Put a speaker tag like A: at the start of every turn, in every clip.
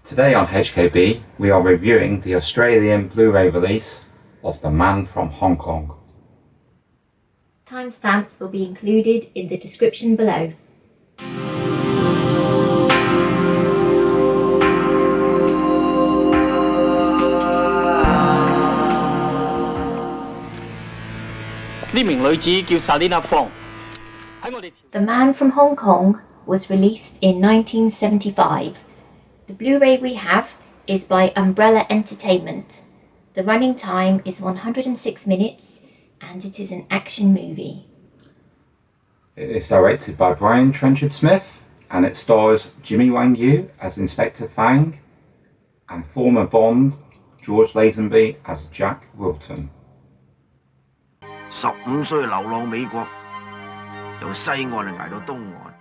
A: Today on HKB, we are reviewing the Australian Blu-ray release of The Man from Hong Kong.
B: Timestamps will be included in the description below. The Man from Hong Kong was released in 1975. The Blu-ray we have is by Umbrella Entertainment. The running time is 106 minutes and it is an action movie.
A: It is directed by Brian Trenchard-Smith and it stars Wang Yu as Inspector Fang and former Bond George Lazenby as Jack Wilton.
C: 15歲流浪美國，由西岸捱到東岸。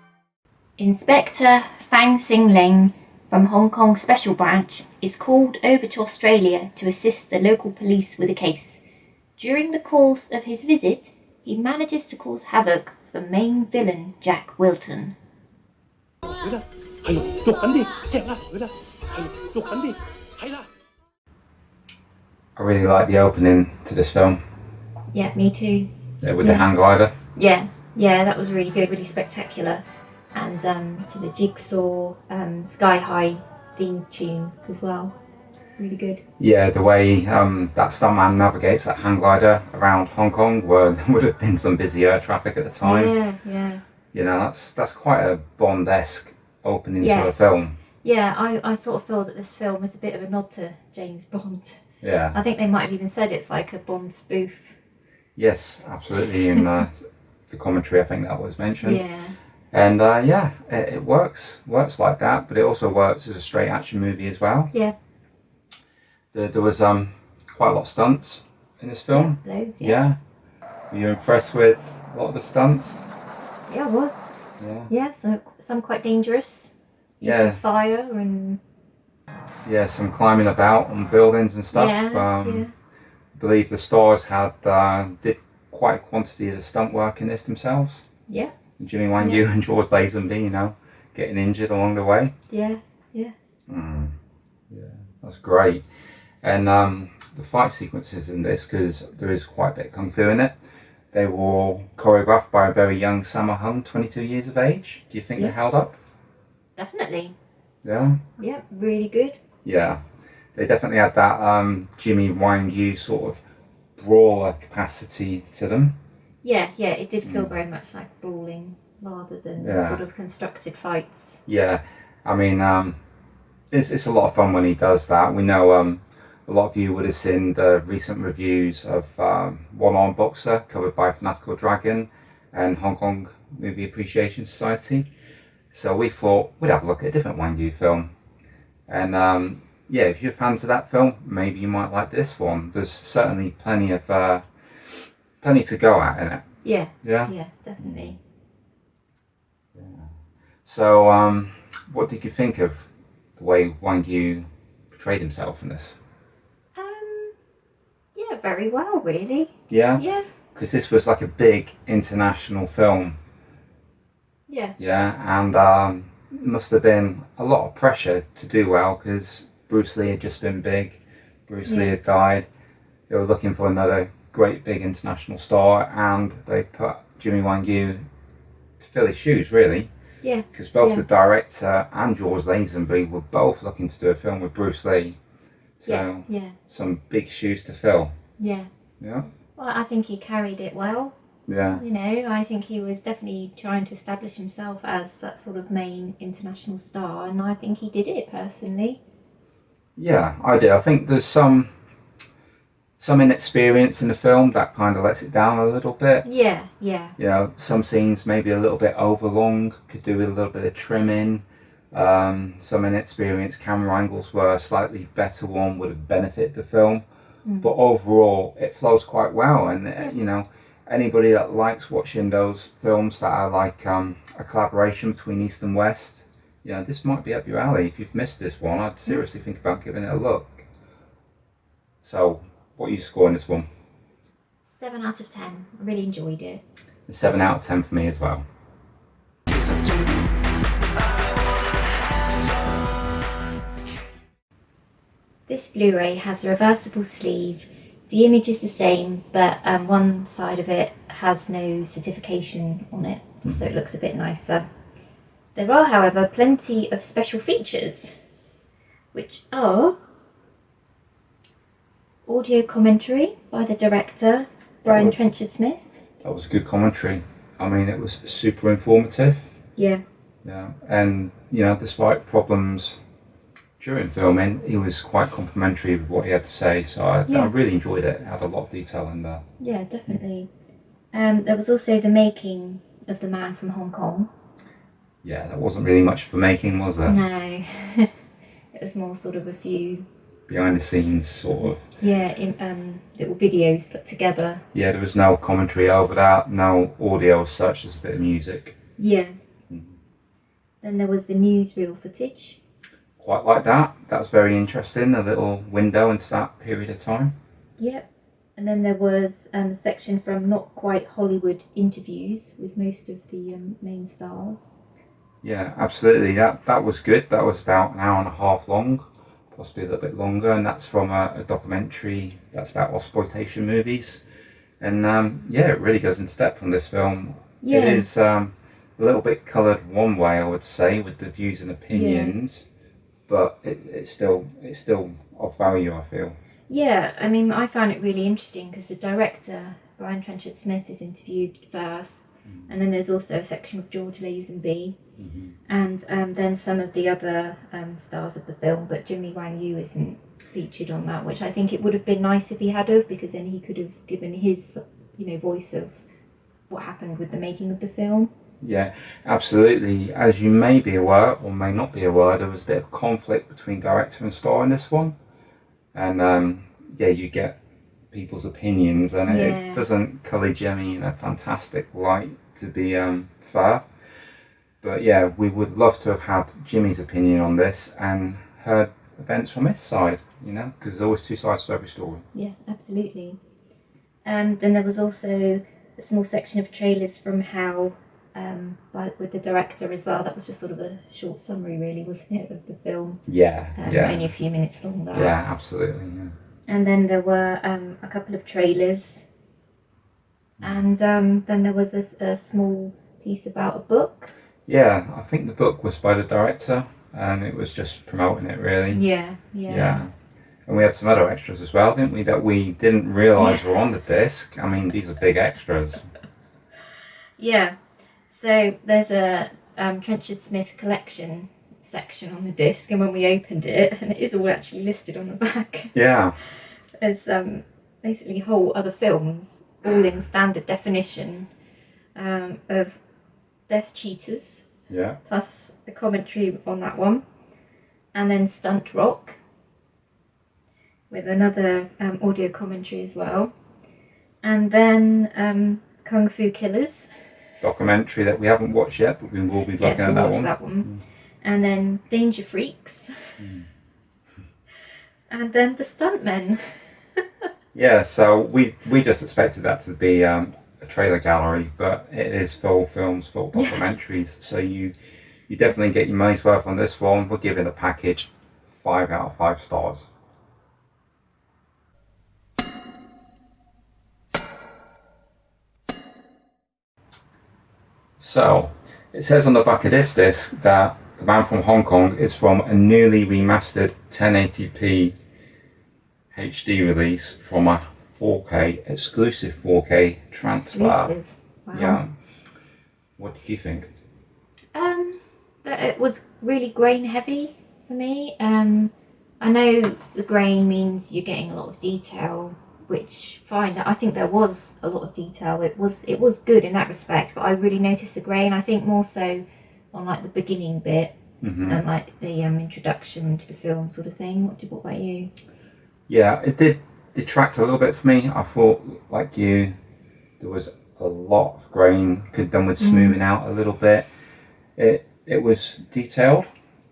B: Inspector Fang Xingling from Hong Kong Special Branch is called over to Australia to assist the local police with a case. During the course of his visit, he manages to cause havoc for main villain Jack Wilton.
A: I really like the opening to this film.
B: Yeah, me too.
A: With the hang glider.
B: Yeah, that was really good, really spectacular. And to the Jigsaw Sky High theme tune as well. Really good. Yeah, the way that stuntman navigates that hang glider around Hong Kong would have been some busy air traffic at the time. Yeah. You know, that's quite a Bond-esque opening to a film. Yeah, I sort of feel that this film is a bit of a nod to James Bond. Yeah. I think they might have even said it's like a Bond spoof. Yes, absolutely. In the commentary, I think that was mentioned. Yeah. And it works like that, but it also works as a straight action movie as well. Yeah. There was quite a lot of stunts in this film. Yeah, loads, yeah. Were you impressed with a lot of the stunts? Yeah, I was. Yeah, some quite dangerous. Use of fire and... Yeah, some climbing about on buildings and stuff. I believe the stars did quite a quantity of the stunt work in this themselves. Yeah. Wang Yu and George Lazenby, you know, getting injured along the way. Yeah. Yeah, that's great. And the fight sequences in this, because there is quite a bit of kung fu in it, they were all choreographed by a very young Sammo Hung, 22 years of age. Do you think they held up? Definitely. Yeah? Yeah, really good. Yeah. They definitely had that Wang Yu sort of brawler capacity to them. Yeah, it did feel very much like brawling rather than sort of constructed fights. Yeah, I mean, it's a lot of fun when he does that. We know a lot of you would have seen the recent reviews of One Arm Boxer, covered by Fanatical Dragon and Hong Kong Movie Appreciation Society. So we thought we'd have a look at a different Wang Yu film. And if you're fans of that film, maybe you might like this one. There's certainly plenty to go at in it. Yeah, definitely. Yeah. So, what did you think of the way Wang Yu portrayed himself in this? Yeah, very well, really. Yeah? Yeah. Because this was like a big international film. Yeah. Yeah, and it must have been a lot of pressure to do well, because Bruce Lee had just been big. Bruce Lee had died. They were looking for another great big international star, and they put Wang Yu to fill his shoes, really. Yeah. Because both the director and George Lazenby were both looking to do a film with Bruce Lee. So some big shoes to fill. Yeah. Yeah. Well, I think he carried it well. Yeah. You know, I think he was definitely trying to establish himself as that sort of main international star, and I think he did it personally. Yeah, I do. I think there's some inexperience in the film that kind of lets it down a little bit. Yeah. You know, some scenes maybe a little bit overlong, could do with a little bit of trimming. Some inexperienced camera angles were a slightly better one, would have benefited the film. But overall, it flows quite well. And, you know, anybody that likes watching those films that are like a collaboration between East and West, you know, this might be up your alley. If you've missed this one, I'd seriously think about giving it a look. So, what are you scoring this one? 7 out of 10. I really enjoyed it. A 7 out of 10 for me as well. This Blu-ray has a reversible sleeve. The image is the same, but one side of it has no certification on it, so it looks a bit nicer. There are, however, plenty of special features, which are audio commentary by the director, Brian Trenchard Smith.
A: That was a good commentary. I mean, it was super informative.
B: Yeah.
A: Yeah, and despite problems during filming, he was quite complimentary with what he had to say, so I really enjoyed it. It had a lot of detail in there.
B: Yeah, definitely. There was also the making of The Man from Hong Kong.
A: Yeah, that wasn't really much for making, was it?
B: No. It was more sort of a few...
A: behind the scenes, sort of.
B: Yeah, little videos put together.
A: Yeah, there was no commentary over that, no audio as such, just a bit of music.
B: Yeah. Then there was the newsreel footage.
A: Quite like that. That was very interesting, a little window into that period of time.
B: Yep. And then there was a section from Not Quite Hollywood interviews with most of the main stars.
A: Yeah, absolutely. That was good. That was about an hour and a half long, possibly a little bit longer, and that's from a documentary that's about exploitation movies. And it really goes into depth on this film. Yeah. It is a little bit coloured one way, I would say, with the views and opinions. Yeah. But it's still of value, I feel.
B: Yeah, I mean, I found it really interesting because the director, Brian Trenchard Smith, is interviewed first, and then there's also a section of George Lazenby, and then some of the other stars of the film, but Wang Yu isn't featured on that, which I think it would have been nice if he had of, because then he could have given his, voice of what happened with the making of the film.
A: Yeah, absolutely. As you may be aware, or may not be aware, there was a bit of conflict between director and star in this one. And you get people's opinions, and it doesn't colour Jimmy in a fantastic light, to be fair. But yeah, we would love to have had Jimmy's opinion on this and heard events from his side, because there's always two sides to every story.
B: Yeah, absolutely. Then there was also a small section of trailers from How, with the director as well. That was just sort of a short summary, really, wasn't it, of the film?
A: Yeah,
B: only a few minutes long, that.
A: Yeah, absolutely. Yeah.
B: And then there were a couple of trailers, and then there was a small piece about a book.
A: Yeah, I think the book was by the director, and it was just promoting it, really.
B: Yeah.
A: And we had some other extras as well, didn't we, that we didn't realise were on the disc. I mean, these are big extras.
B: Yeah. So there's a Trenchard Smith collection section on the disc, and when we opened it, and it is all actually listed on the back.
A: Yeah.
B: There's basically whole other films, all in standard definition, of Death Cheaters.
A: Yeah.
B: Plus the commentary on that one, and then Stunt Rock, with another audio commentary as well, and then Kung Fu Killers.
A: Documentary that we haven't watched yet, but we will be looking at that one. And
B: then Danger Freaks. And then The Stuntmen.
A: Yeah, so we just expected that to be a trailer gallery, but it is full films, full documentaries. So you definitely get your money's worth on this one. We're giving the package 5 out of 5 stars. So, it says on the back of this disc that The Man from Hong Kong is from a newly remastered 1080p HD release from a 4K, exclusive 4K transfer.
B: Exclusive. Wow.
A: Yeah. What do you think?
B: That it was really grain heavy for me. I know the grain means you're getting a lot of detail, which fine. I think there was a lot of detail. It was good in that respect, but I really noticed the grain. I think more so on like the beginning bit and like the introduction to the film sort of thing. What about you? Yeah,
A: it did detract a little bit for me. I thought, like you, there was a lot of grain. Could have done with smoothing out a little bit. It was detailed.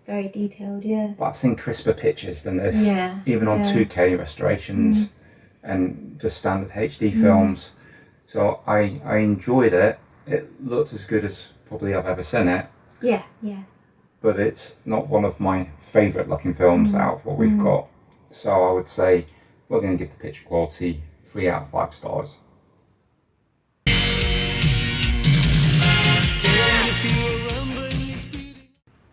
B: Very detailed, yeah.
A: But I've seen crisper pictures than this, even on 2K restorations and just standard HD films. So I enjoyed it. It looked as good as probably I've ever seen it.
B: Yeah.
A: But it's not one of my favourite looking films out of what we've got. So I would say we're going to give the picture quality 3 out of 5 stars.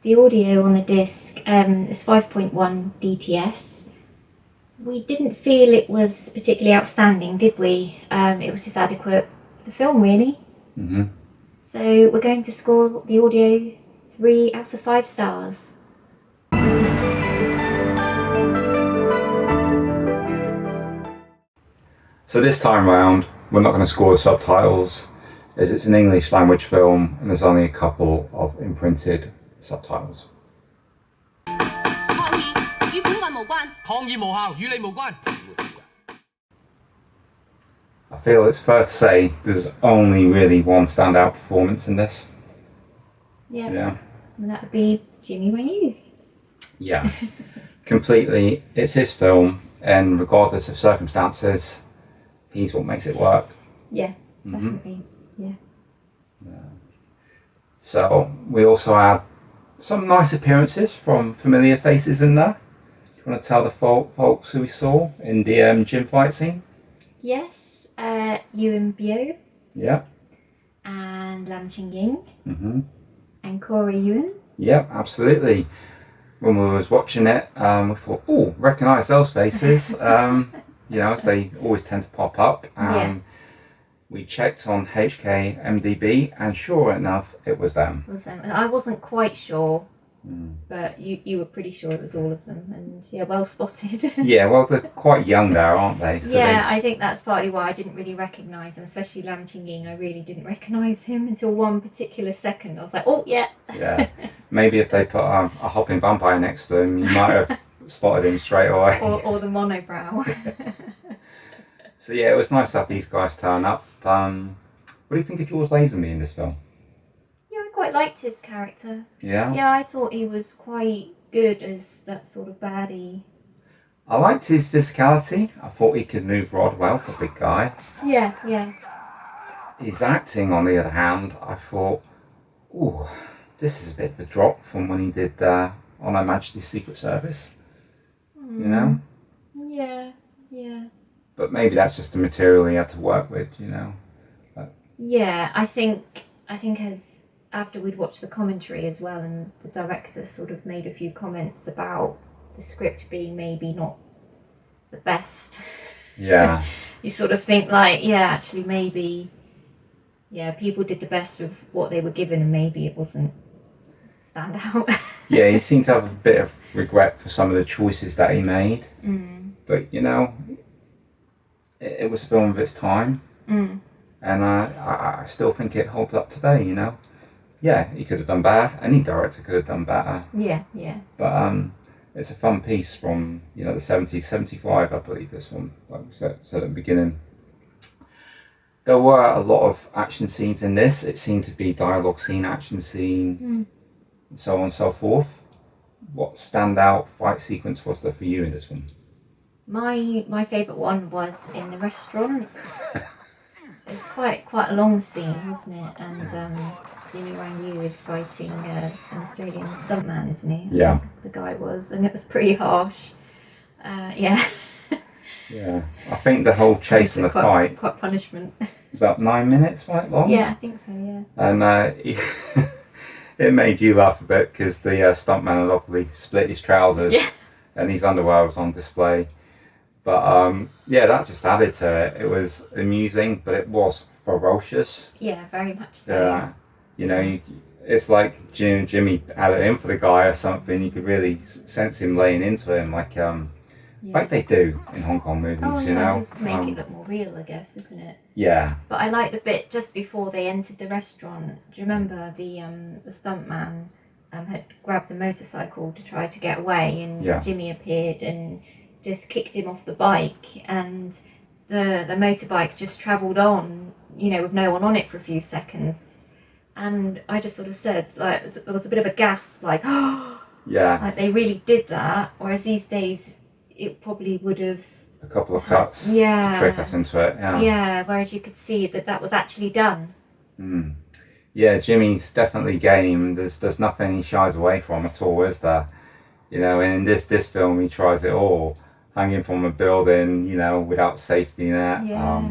B: The audio on the disc is 5.1 DTS. We didn't feel it was particularly outstanding, did we? It was just adequate for the film, really.
A: Mm-hmm.
B: So we're going to score the audio 3 out of 5 stars.
A: So this time round, we're not going to score the subtitles, as it's an English language film and there's only a couple of imprinted subtitles. I feel it's fair to say there's only really one standout performance in this.
B: Yeah. And that would be Jimmy Wang Yu.
A: Yeah, completely. It's his film, and regardless of circumstances, he's what makes it work.
B: Yeah, definitely. Yeah.
A: So we also had some nice appearances from familiar faces in there. Do you want to tell the folks who we saw in the gym fight scene?
B: Yes, Ewan Bio.
A: Yeah.
B: And Lam Ching-ying.
A: Mm-hmm.
B: And Corey Ewan.
A: Yeah, absolutely. When we was watching it, we thought, oh, recognise those faces. As they always tend to pop up. We checked on HKMDB, and sure enough, it was them.
B: I wasn't quite sure, but you were pretty sure it was all of them, and yeah, well spotted.
A: Yeah, well, they're quite young there, aren't they? So
B: I think that's partly why I didn't really recognise them, especially Lam Ching-ying. I really didn't recognise him until one particular second. I was like, oh, yeah.
A: Yeah, maybe if they put a hopping vampire next to him, you might have spotted him straight away.
B: Or the monobrow.
A: So yeah, it was nice to have these guys turn up. What do you think of George Lazenby in this film?
B: Yeah, I quite liked his character.
A: Yeah?
B: Yeah, I thought he was quite good as that sort of baddie.
A: I liked his physicality. I thought he could move rod well for a big guy.
B: Yeah.
A: His acting, on the other hand, I thought, ooh, this is a bit of a drop from when he did on Her Majesty's Secret Service. You know?
B: Yeah.
A: But maybe that's just the material he had to work with, you know.
B: Yeah, I think as after we'd watched the commentary as well, and the director sort of made a few comments about the script being maybe not the best.
A: Yeah.
B: You sort of think like, actually maybe, people did the best with what they were given, and maybe it wasn't stand out.
A: Yeah, he seemed to have a bit of regret for some of the choices that he made. But you know, it was a film of its time, and I still think it holds up today, you know. Yeah, he could have done better. Any director could have done better.
B: Yeah.
A: But it's a fun piece from, the 70s, 75, I believe this one, like we said at the beginning. There were a lot of action scenes in this. It seemed to be dialogue scene, action scene, and so on and so forth. What standout fight sequence was there for you in this one?
B: My favourite one was in the restaurant. It's quite a long scene, isn't it? And Jimmy Wang Yu is fighting an Australian stuntman, isn't he?
A: Yeah.
B: The guy was, and it was pretty harsh. Yeah.
A: Yeah, I think the whole chase and the fight.
B: Quite punishment.
A: About 9 minutes, right long?
B: Yeah, I think so. Yeah.
A: And it made you laugh a bit because the stuntman had obviously split his trousers, and his underwear was on display. But that just added to it. It was amusing, but it was ferocious.
B: Yeah, very much so.
A: Yeah, it's like Jimmy had it in for the guy or something. You could really sense him laying into him, like they do in Hong Kong movies. You know,
B: to make it look more real, I guess, isn't it?
A: Yeah.
B: But I like the bit just before they entered the restaurant. Do you remember the stuntman had grabbed a motorcycle to try to get away, and Jimmy appeared and just kicked him off the bike, and the motorbike just travelled on, with no one on it for a few seconds. And I just sort of said, like, there was a bit of a gasp, like, oh,
A: yeah,
B: like they really did that. Whereas these days, it probably would have
A: a couple of cuts to trick us into it.
B: Yeah, whereas you could see that was actually done.
A: Yeah, Jimmy's definitely game. There's nothing he shies away from at all, is there? And in this film, he tries it all. hanging from a building, you know, without safety net.
B: Yeah.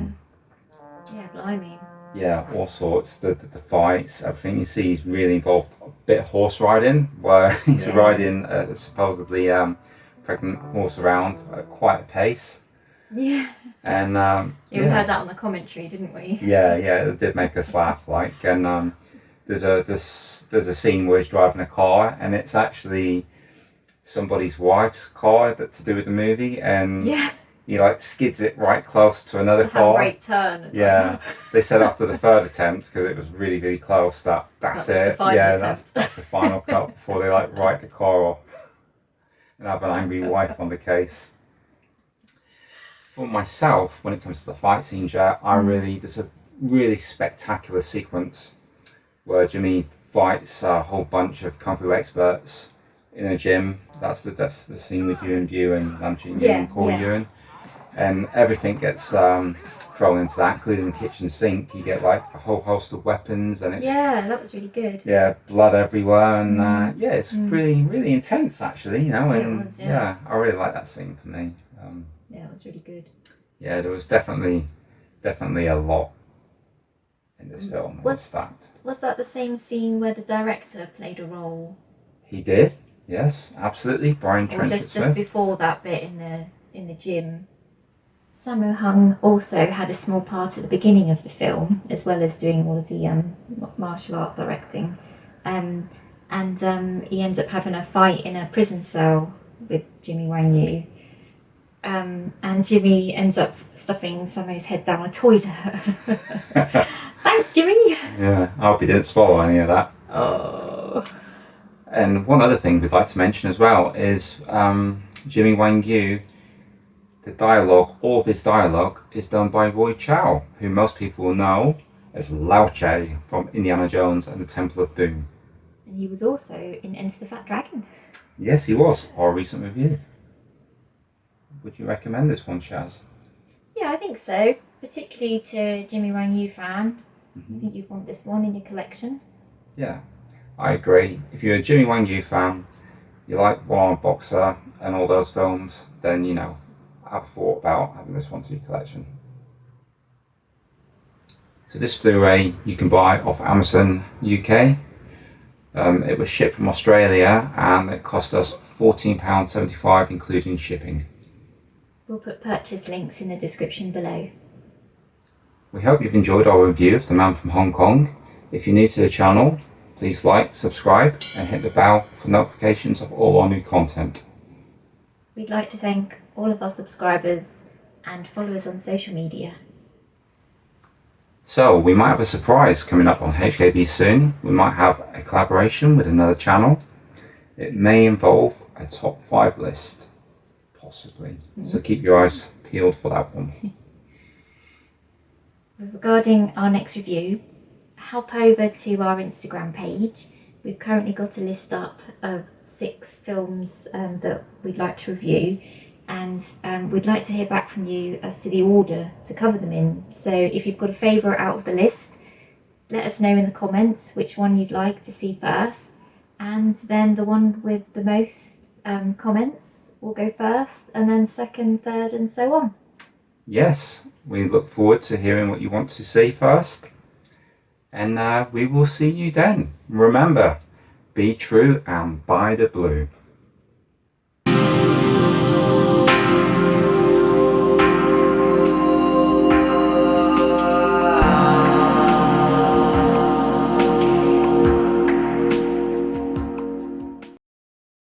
B: Yeah, blimey.
A: Yeah, all sorts. The fights, everything. You see, he's really involved. A bit of horse riding, where he's riding supposedly pregnant horse around at quite a pace.
B: Yeah.
A: And
B: we heard that on the commentary, didn't we?
A: Yeah, it did make us laugh. Like, and there's a scene where he's driving a car, and it's actually somebody's wife's car that's to do with the movie, and he like skids it right close to another car.
B: Great turn.
A: Yeah, they said after the third attempt, because it was really, really close, that's it. That's the final cut before they like write the car off and have an angry wife on the case. For myself, when it comes to the fight scenes, there's a really spectacular sequence where Jimmy fights a whole bunch of kung fu experts in a gym. That's the scene with Yuan Bu and Lam Chin Yu and Corey Yuen. And everything gets thrown into that, including the kitchen sink. You get like a whole host of weapons, and it's
B: that was really good.
A: Yeah, blood everywhere, and it's really, really intense actually. You know, and
B: it was,
A: I really like that scene for me.
B: It was really good.
A: Yeah, there was definitely a lot in this film.
B: Was that the same scene where the director played a role?
A: He did. Yes, absolutely. Brian Trenchard Smith.
B: Just before that bit in the gym. Sammo Hung also had a small part at the beginning of the film, as well as doing all of the martial art directing. And he ends up having a fight in a prison cell with Jimmy Wang Yu. And Jimmy ends up stuffing Sammo's head down a toilet. Thanks, Jimmy.
A: Yeah, I hope he didn't swallow any of that.
B: Oh.
A: And one other thing we'd like to mention as well is Jimmy Wang Yu. All of his dialogue is done by Roy Chow, who most people will know as Lao Che from Indiana Jones and the Temple of Doom.
B: And he was also in Enter the Fat Dragon.
A: Yes, he was. Our recent review. Would you recommend this one, Shaz?
B: Yeah, I think so. Particularly to Jimmy Wang Yu fan. I think you'd want this one in your collection.
A: Yeah, I agree. If you're a Jimmy Wang Yu fan, you like One-Armed Boxer and all those films, then have thought about having this one to your collection. So this Blu-ray you can buy off Amazon UK. It was shipped from Australia and it cost us £14.75 including shipping.
B: We'll put purchase links in the description below.
A: We hope you've enjoyed our review of The Man from Hong Kong. If you're new to the channel, please like, subscribe and hit the bell for notifications of all our new content.
B: We'd like to thank all of our subscribers and followers on social media.
A: So we might have a surprise coming up on HKB soon. We might have a collaboration with another channel. It may involve a top 5 list, possibly. So keep your eyes peeled for that one.
B: Regarding our next review, hop over to our Instagram page. We've currently got a list up of 6 films that we'd like to review, and we'd like to hear back from you as to the order to cover them in. So if you've got a favourite out of the list, let us know in the comments which one you'd like to see first, and then the one with the most comments will go first, and then second, third, and so on.
A: Yes, we look forward to hearing what you want to see first, and we will see you then. Remember, be true and buy the blue.